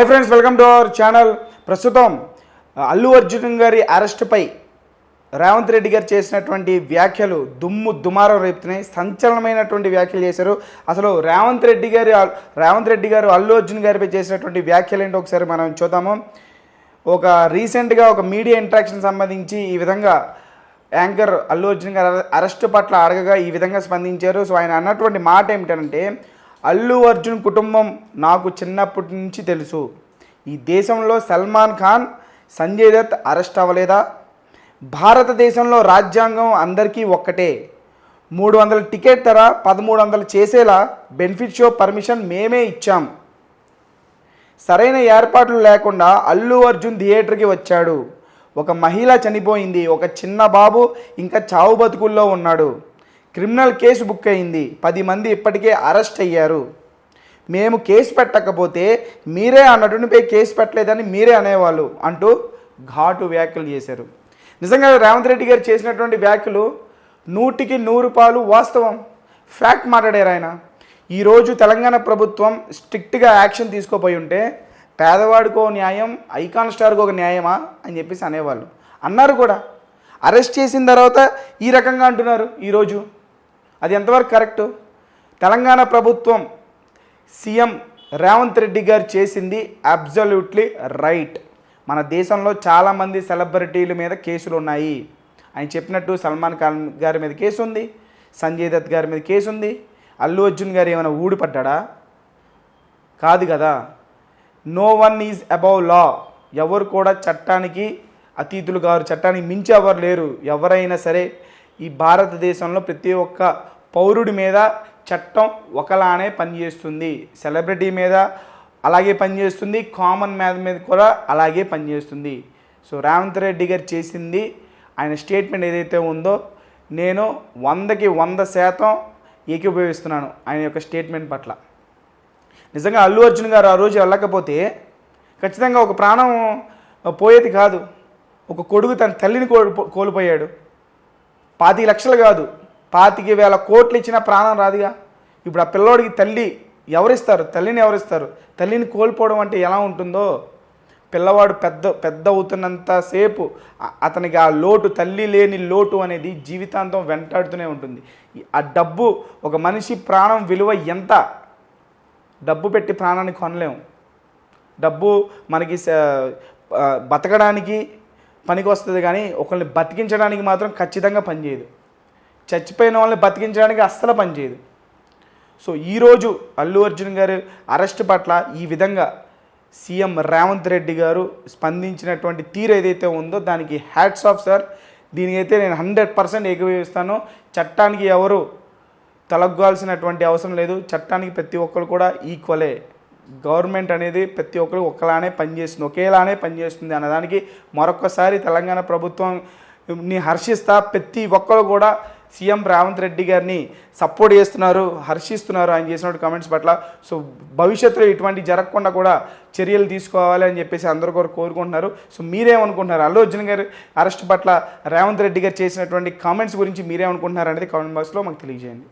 Hi friends, welcome to our channel. ప్రస్తుతం అల్లు అర్జున్ గారి అరెస్టుపై రేవంత్ రెడ్డి గారు చేసినటువంటి వ్యాఖ్యలు దుమారం రేపుతున్నాయి. సంచలనమైనటువంటి వ్యాఖ్యలు చేశారు. అసలు రేవంత్ రెడ్డి గారు అల్లు అర్జున్ గారిపై చేసినటువంటి వ్యాఖ్యలు ఏంటో ఒకసారి మనం చూద్దాము. రీసెంట్గా ఒక మీడియా ఇంటరాక్షన్ సంబంధించి ఈ విధంగా యాంకర్ అల్లు అర్జున్ గారు అరెస్టు పట్ల అడగగా ఈ విధంగా స్పందించారు. సో ఆయన అన్నటువంటి మాట ఏమిటంటే, అల్లు అర్జున్ కుటుంబం నాకు చిన్నప్పటి నుంచి తెలుసు. ఈ దేశంలో సల్మాన్ ఖాన్, సంజయ్ దత్ అరెస్ట్ అవ్వలేదా? భారతదేశంలో రాజ్యాంగం అందరికీ ఒక్కటే. 300 టికెట్ ధర 1300 చేసేలా బెనిఫిట్ షో పర్మిషన్ మేమే ఇచ్చాం. సరైన ఏర్పాట్లు లేకుండా అల్లు అర్జున్ థియేటర్కి వచ్చాడు. ఒక మహిళ చనిపోయింది, ఒక చిన్న బాబు ఇంకా చావు బతుకుల్లో ఉన్నాడు. క్రిమినల్ కేసు బుక్ అయింది, 10 మంది ఇప్పటికే అరెస్ట్ అయ్యారు. మేము కేసు పెట్టకపోతే మీరే ఆ నటునిపై కేసు పెట్టలేదని మీరే అనేవాళ్ళు అంటూ ఘాటు వ్యాఖ్యలు చేశారు. నిజంగా రేవంత్ రెడ్డి గారు చేసినటువంటి వ్యాఖ్యలు 100కి 100 వాస్తవం, ఫ్యాక్ట్ మాట్లాడారు ఆయన. ఈరోజు తెలంగాణ ప్రభుత్వం స్ట్రిక్ట్గా యాక్షన్ తీసుకోపోయి ఉంటే పేదవాడికో న్యాయం, ఐకాన్ స్టార్కి ఒక న్యాయమా అని చెప్పేసి అనేవాళ్ళు. అన్నారు కూడా. అరెస్ట్ చేసిన తర్వాత ఈ రకంగా అంటున్నారు ఈరోజు. అది ఎంతవరకు కరెక్టు? తెలంగాణ ప్రభుత్వం సీఎం రేవంత్ రెడ్డి గారు చేసింది అబ్జల్యూట్లీ రైట్. మన దేశంలో చాలామంది సెలబ్రిటీల మీద కేసులు ఉన్నాయి. ఆయన చెప్పినట్టు సల్మాన్ ఖాన్ గారి మీద కేసు ఉంది, సంజయ్ దత్ గారి మీద కేసు ఉంది. అల్లు అర్జున్ గారు ఏమైనా ఊడిపడ్డా? కాదు కదా. నో వన్ ఈజ్ అబౌవ్ లా. ఎవరు కూడా చట్టానికి అతీతులు కారు, చట్టానికి మించి ఎవరు లేరు. ఎవరైనా సరే ఈ భారతదేశంలో ప్రతి ఒక్క పౌరుడి మీద చట్టం ఒకలానే పనిచేస్తుంది. సెలబ్రిటీ మీద అలాగే పనిచేస్తుంది, కామన్ మ్యాన్ మీద కూడా అలాగే పనిచేస్తుంది. సో రేవంత్ రెడ్డి గారు చేసింది, ఆయన స్టేట్మెంట్ ఏదైతే ఉందో, నేను 100కి 100% ఏకీభవిస్తున్నాను ఆయన యొక్క స్టేట్మెంట్ పట్ల. నిజంగా అల్లు అర్జున్ గారు ఆ రోజు వెళ్ళకపోతే ఖచ్చితంగా ఒక ప్రాణం పోయేది కాదు. ఒక కొడుకు తన తల్లిని కోల్పోయాడు. 25 లక్షలు కాదు, 25,000 కోట్లు ఇచ్చిన ప్రాణం రాదుగా. ఇప్పుడు ఆ పిల్లోడికి తల్లి ఎవరిస్తారు? తల్లిని ఎవరిస్తారు? తల్లిని కోల్పోవడం అంటే ఎలా ఉంటుందో, పిల్లవాడు పెద్ద అవుతున్నంతసేపు అతనికి ఆ లోటు, తల్లి లేని లోటు అనేది జీవితాంతం వెంటాడుతూనే ఉంటుంది. ఆ డబ్బు, ఒక మనిషి ప్రాణం విలువ ఎంత? డబ్బు పెట్టి ప్రాణాన్ని కొనలేము. డబ్బు మనకి బతకడానికి పనికి వస్తుంది, కానీ ఒకరిని బతికించడానికి మాత్రం ఖచ్చితంగా పనిచేయదు. చచ్చిపోయిన వాళ్ళని బతికించడానికి అస్సలు పనిచేయదు. సో ఈరోజు అల్లు అర్జున్ గారు అరెస్ట్ పట్ల ఈ విధంగా సీఎం రేవంత్ రెడ్డి గారు స్పందించినటువంటి తీరు ఏదైతే ఉందో దానికి హ్యాట్స్ ఆఫ్ సార్. దీనికైతే నేను 100% ఏకీభవిస్తాను. చట్టానికి ఎవరు తలగ్గాల్సినటువంటి అవసరం లేదు. చట్టానికి ప్రతి ఒక్కరు కూడా ఈక్వలే. గవర్నమెంట్ అనేది ప్రతి ఒక్కరు ఒకేలానే పనిచేస్తుంది అన్నదానికి మరొకసారి తెలంగాణ ప్రభుత్వంని హర్షిస్తా. ప్రతి ఒక్కరు కూడా సీఎం రేవంత్ రెడ్డి గారిని సపోర్ట్ చేస్తున్నారు, హర్షిస్తున్నారు ఆయన చేసిన కామెంట్స్ పట్ల. సో భవిష్యత్తులో ఇటువంటి జరగకుండా కూడా చర్యలు తీసుకోవాలి అని చెప్పేసి అందరూ కూడా కోరుకుంటున్నారు. సో మీరేమనుకుంటున్నారు? అల్లు అర్జున్ గారి అరెస్ట్ పట్ల రేవంత్ రెడ్డి గారు చేసినటువంటి కామెంట్స్ గురించి మీరేమనుకుంటున్నారు అనేది కామెంట్ బాక్స్లో మాకు తెలియజేయండి.